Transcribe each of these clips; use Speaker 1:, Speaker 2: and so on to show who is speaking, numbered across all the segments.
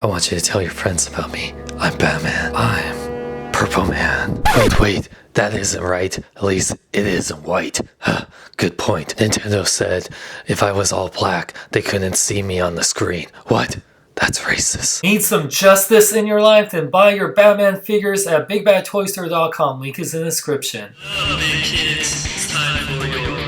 Speaker 1: I want you to tell your friends about me. I'm Batman. I'm Purple Man. Wait, that isn't right. At least it isn't white. Good point. Nintendo said if I was all black, they couldn't see me on the screen. What? That's racist.
Speaker 2: Need some justice in your life? Then buy your Batman figures at BigBadToyStore.com. Link is in the description.
Speaker 3: Hello, big kids. It's time for your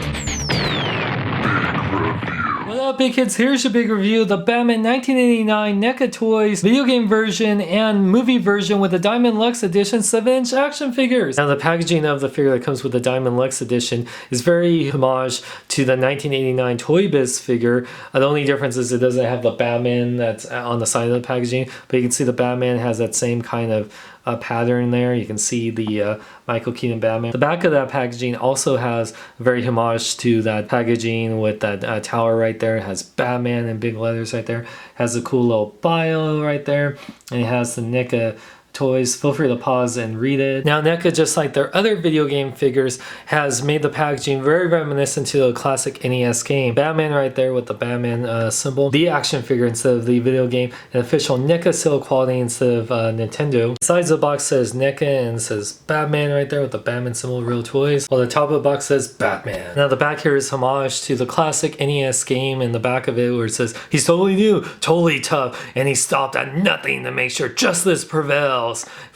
Speaker 2: What up, big kids? Here's your big review of the Batman 1989 NECA Toys video game version and movie version with the Diamond Luxe Edition 7-inch action figures. Now, the packaging of the figure that comes with the Diamond Luxe Edition is very homage to the 1989 Toy Biz figure. The only difference is it doesn't have the Batman that's on the side of the packaging, but you can see the Batman has that same kind of pattern there. You can see the Michael Keaton Batman. The back of that packaging also has very homage to that packaging with that tower right there. It has Batman in big letters right there. It has a cool little bio right there. And it has the NECA toys. Feel free to pause and read it. Now, NECA, just like their other video game figures, has made the packaging very reminiscent to the classic NES game. Batman right there with the Batman symbol. The action figure instead of the video game. An official NECA seal quality instead of Nintendo. The sides of the box says NECA and it says Batman right there with the Batman symbol, real toys. While the top of the box says Batman. Now, the back here is homage to the classic NES game in the back of it where it says, he's totally new, totally tough, and he stopped at nothing to make sure justice prevails.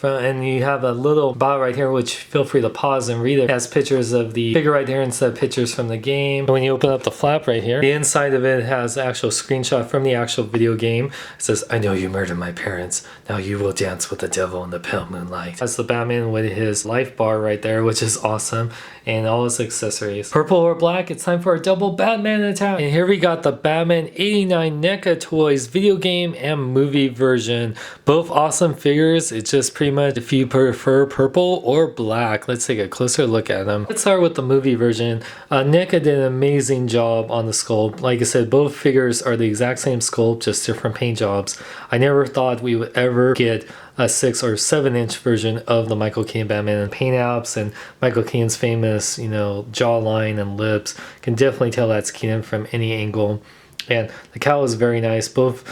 Speaker 2: And you have a little bio right here, which feel free to pause and read it. It has pictures of the figure right here instead of pictures from the game. And when you open up the flap right here, the inside of it has the actual screenshot from the actual video game. It says, I know you murdered my parents. Now you will dance with the devil in the pale moonlight. That's the Batman with his life bar right there, which is awesome. And all his accessories. Purple or black, it's time for a double Batman attack. And here we got the Batman 89 NECA Toys video game and movie version. Both awesome figures. It's just pretty much if you prefer purple or black. Let's take a closer look at them. Let's start with the movie version. NECA did an amazing job on the sculpt. Like I said, both figures are the exact same sculpt, just different paint jobs. I never thought we would ever get a 6 or 7-inch version of the Michael Keaton Batman, and paint apps and Michael Keaton's famous, jawline and lips. Can definitely tell that's Keaton from any angle. And the cowl is very nice. Both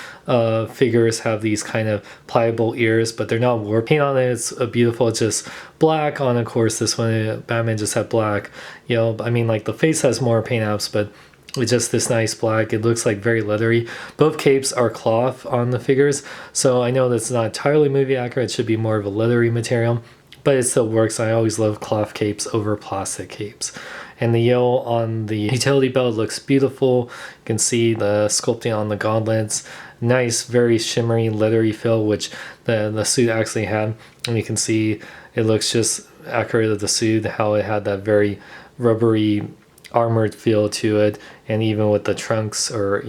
Speaker 2: figures have these kind of pliable ears, but they're not war paint on it. It's beautiful. It's just black on, of course. This one, Batman just had black. Like the face has more paint apps, but with just this nice black. It looks like very leathery. Both capes are cloth on the figures, so I know that's not entirely movie accurate. It should be more of a leathery material, but it still works. I always love cloth capes over plastic capes. And the yellow on the utility belt looks beautiful. You can see the sculpting on the gauntlets. Nice, very shimmery, leathery feel, which the suit actually had. And you can see it looks just accurate of the suit, how it had that very rubbery armored feel to it, and even with the trunks or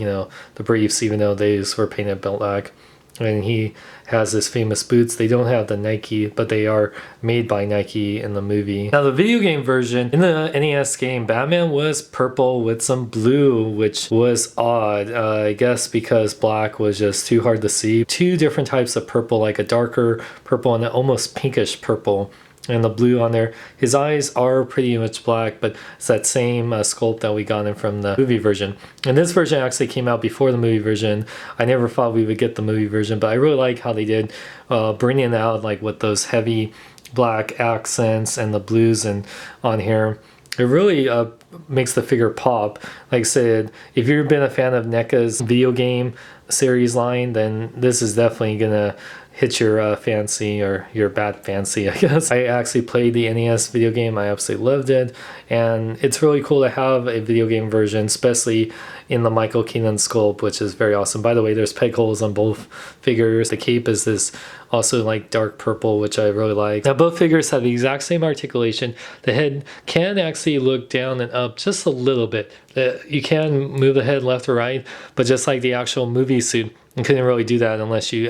Speaker 2: the briefs, even though these were painted black. And he has his famous boots. They don't have the Nike, but they are made by Nike in the movie. Now, the video game version, in the NES game, Batman was purple with some blue, which was odd. I guess because black was just too hard to see. Two different types of purple, like a darker purple and an almost pinkish purple. And the blue on there. His eyes are pretty much black, but it's that same sculpt that we got in from the movie version. And this version actually came out before the movie version. I never thought we would get the movie version, but I really like how they did bringing it out like with those heavy black accents and the blues and on here. It really makes the figure pop. Like I said, if you've been a fan of NECA's video game series line, then this is definitely gonna hit your fancy, or your bad fancy, I guess. I actually played the NES video game. I absolutely loved it. And it's really cool to have a video game version, especially in the Michael Keaton sculpt, which is very awesome. By the way, there's peg holes on both figures. The cape is this also like dark purple, which I really like. Now, both figures have the exact same articulation. The head can actually look down and up just a little bit. You can move the head left or right, but just like the actual movie suit, you couldn't really do that unless you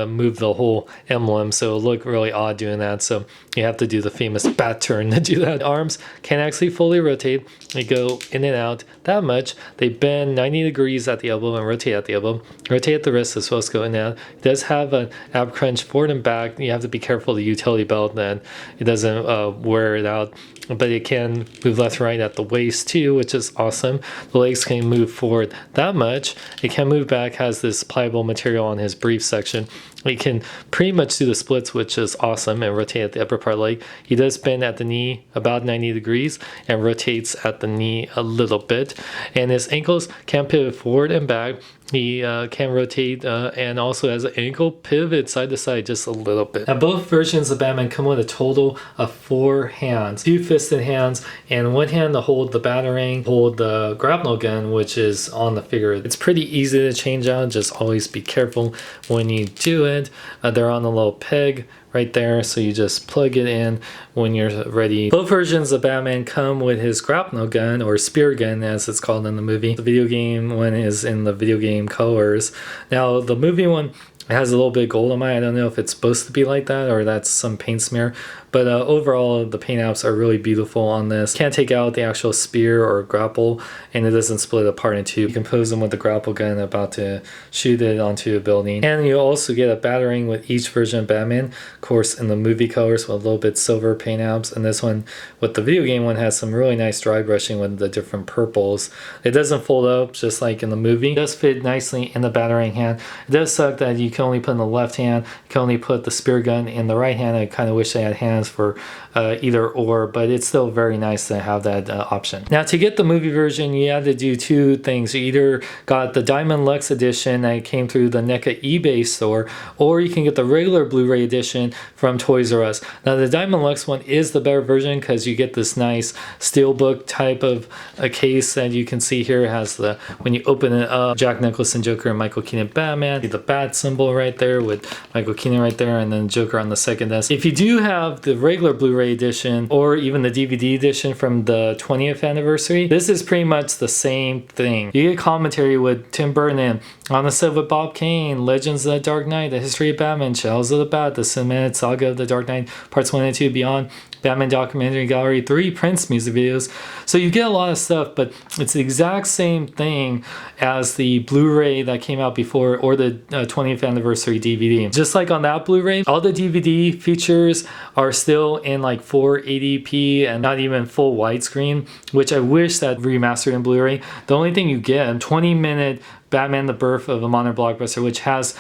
Speaker 2: move the whole emblem, so it'll look really odd doing that. So you have to do the famous bat turn to do that. Arms can actually fully rotate. They go in and out that much. They bend 90 degrees at the elbow and rotate at the elbow. Rotate at the wrist as well as go in and out. It does have an ab crunch forward and back. You have to be careful of the utility belt that it doesn't wear it out. But it can move left and right at the waist too, which is awesome. The legs can move forward that much. It can move back, has this pliable pliable material on his brief section. He can pretty much do the splits, which is awesome, and rotate at the upper part of the leg. He does bend at the knee about 90 degrees and rotates at the knee a little bit. And his ankles can pivot forward and back. He can rotate and also has an ankle pivot side to side just a little bit. Now both versions of Batman come with a total of 4 hands. 2 fisted hands and 1 hand to hold the batarang, hold the grapnel gun, which is on the figure. It's pretty easy to change out, just always be careful when you do it. They're on a little peg right there, so you just plug it in when you're ready. Both versions of Batman come with his grapnel gun, or spear gun as it's called in the movie. The video game one is in the video game colors. Now the movie one has a little bit of gold on mine. I don't know if it's supposed to be like that or that's some paint smear, but overall the paint apps are really beautiful on this. Can't take out the actual spear or grapple, and it doesn't split apart in 2. You can pose them with the grapple gun about to shoot it onto a building. And you also get a batarang with each version of Batman, of course in the movie colors with a little bit silver paint apps, and this one with the video game one has some really nice dry brushing with the different purples. It doesn't fold up just like in the movie. It does fit nicely in the batarang hand. It does suck that you can only put in the left hand, you can only put the spear gun in the right hand. I kind of wish they had hands for either or, but it's still very nice to have that option. Now to get the movie version, you had to do 2 things. You either got the Diamond Luxe edition that came through the NECA eBay store, or you can get the regular Blu-ray edition from Toys R Us. Now the Diamond Luxe one is the better version because you get this nice steelbook type of a case that you can see here. It has the, when you open it up, Jack Nicholson Joker and Michael Keaton Batman, the bat symbol right there with Michael Keaton right there, and then Joker on the second disc. If you do have the regular Blu-ray edition or even the DVD edition from the 20th anniversary, this is pretty much the same thing. You get commentary with Tim Burton, On the Set with Bob Kane, Legends of the Dark Knight, The History of Batman, Shadows of the Bat, The Cinematic Saga of the Dark Knight, Parts 1 and 2, Beyond, Batman Documentary Gallery, 3 Prince music videos. So you get a lot of stuff, but it's the exact same thing as the Blu-ray that came out before, or the 20th anniversary DVD. Just like on that Blu-ray, all the DVD features are still in like 480p and not even full widescreen, which I wish that remastered in Blu-ray. The only thing you get, a 20-minute Batman the Birth of a Modern Blockbuster, which has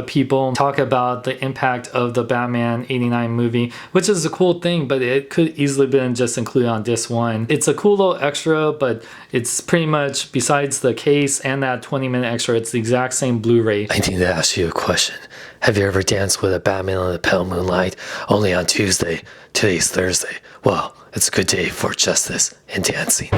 Speaker 2: people talk about the impact of the Batman 89 movie, which is a cool thing, but it could easily been just included on disc 1. It's a cool little extra, but it's pretty much, besides the case and that 20-minute extra, it's the exact same Blu-ray.
Speaker 1: I need to ask you a question. Have you ever danced with a Batman on the pale moonlight? Only on Tuesday. Today's Thursday. Well, it's a good day for justice and dancing.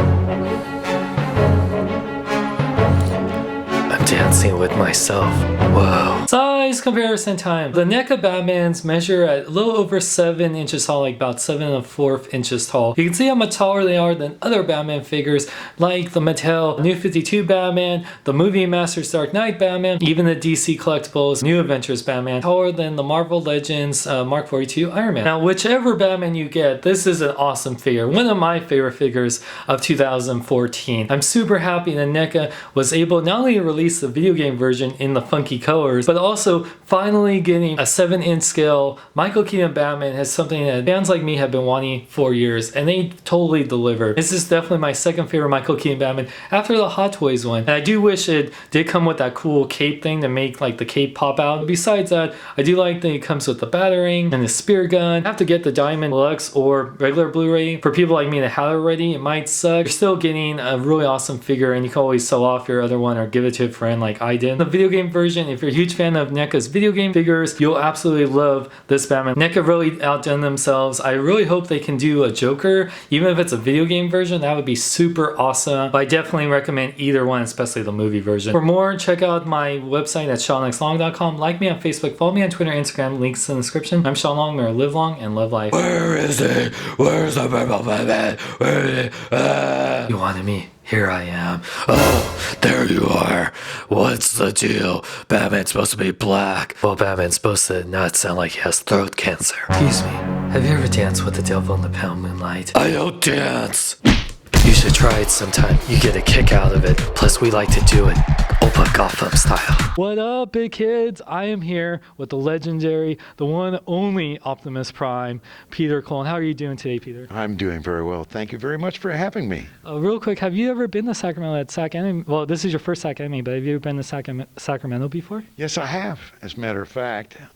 Speaker 1: Dancing with myself. Whoa.
Speaker 2: Size comparison time. The NECA Batmans measure at a little over 7 inches tall, like about 7 1/4 inches tall. You can see how much taller they are than other Batman figures, like the Mattel New 52 Batman, the Movie Masters Dark Knight Batman, even the DC Collectibles New Adventures Batman, taller than the Marvel Legends Mark 42 Iron Man. Now, whichever Batman you get, this is an awesome figure. One of my favorite figures of 2014. I'm super happy that NECA was able not only to release the video game version in the funky colors, but also finally getting a 7-inch scale Michael Keaton Batman has something that fans like me have been wanting for years, and they totally delivered. This is definitely my second favorite Michael Keaton Batman after the Hot Toys one, and I do wish it did come with that cool cape thing to make like the cape pop out. Besides that, I do like that it comes with the batarang and the spear gun. I have to get the Diamond Luxe or regular Blu-ray. For people like me that have it already, it might suck. You're still getting a really awesome figure, and you can always sell off your other one or give it to a friend like I did. The video game version, if you're a huge fan of NECA's video game figures, you'll absolutely love this Batman. NECA really outdone themselves. I really hope they can do a Joker, even if it's a video game version. That would be super awesome. But I definitely recommend either one, especially the movie version. For more, check out my website at SeanLongLong.com. Like me on Facebook, follow me on Twitter, Instagram, links in the description. I'm Sean Long, may I live long and love life.
Speaker 1: Where is he? Where's the purple Batman? Where is he? You wanted me? Here I am. Oh, there you are. What's the deal? Batman's supposed to be black. Well, Batman's supposed to not sound like he has throat cancer. Excuse me. Have you ever danced with the devil in the pale moonlight? I don't dance. You should try it sometime. You get a kick out of it. Plus, we like to do it Opa Gotham style.
Speaker 2: What up, big kids? I am here with the legendary, the one only Optimus Prime, Peter Cullen. How are you doing today, Peter?
Speaker 4: I'm doing very well. Thank you very much for having me.
Speaker 2: Real quick, have you ever been to Sacramento at Sac Anime? Well, this is your first Sac Anime, but have you ever been to Sacramento before?
Speaker 4: Yes, I have. As a matter of fact,